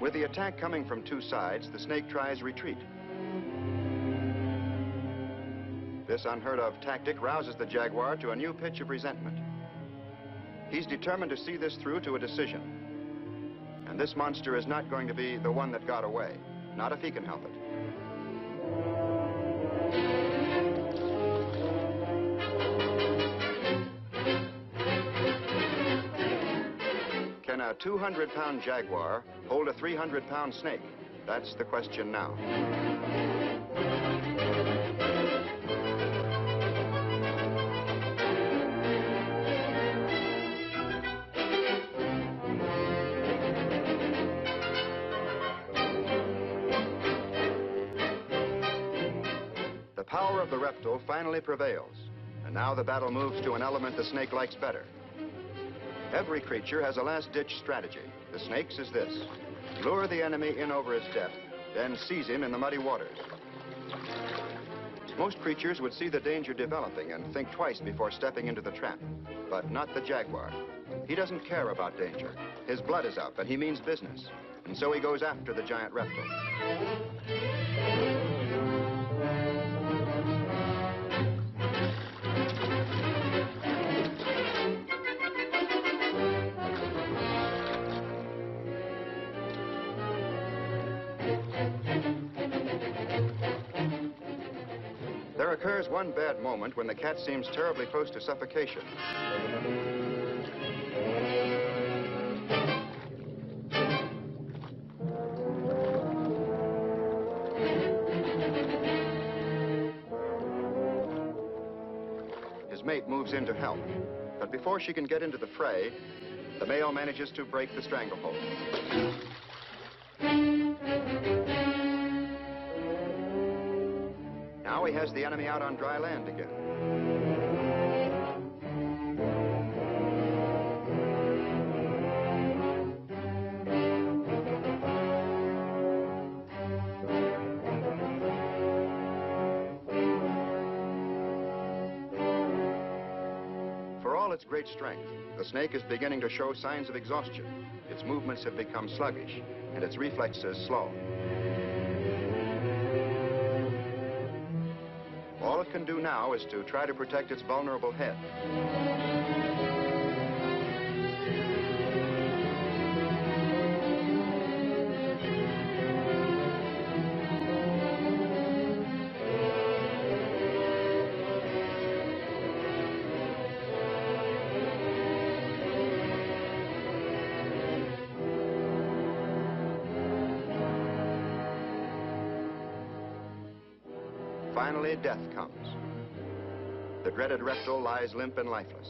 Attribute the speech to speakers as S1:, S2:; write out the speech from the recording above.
S1: With the attack coming from two sides, the snake tries retreat. This unheard of tactic rouses the jaguar to a new pitch of resentment. He's determined to see this through to a decision. And this monster is not going to be the one that got away, not if he can help it. Can a 200-pound jaguar hold a 300-pound snake? That's the question now. The power of the reptile finally prevails, and now the battle moves to an element the snake likes better. Every creature has a last-ditch strategy. The snake's is this: lure the enemy in over his depth, then seize him in the muddy waters. Most creatures would see the danger developing and think twice before stepping into the trap, but not the jaguar. He doesn't care about danger. His blood is up, and he means business, and so he goes after the giant reptile. There occurs one bad moment when the cat seems terribly close to suffocation. His mate moves in to help, but before she can get into the fray, the male manages to break the stranglehold. Now he has the enemy out on dry land again. For all its great strength, the snake is beginning to show signs of exhaustion. Its movements have become sluggish, and its reflexes slow. All it can do now is to try to protect its vulnerable head. Finally, death comes. The dreaded reptile lies limp and lifeless.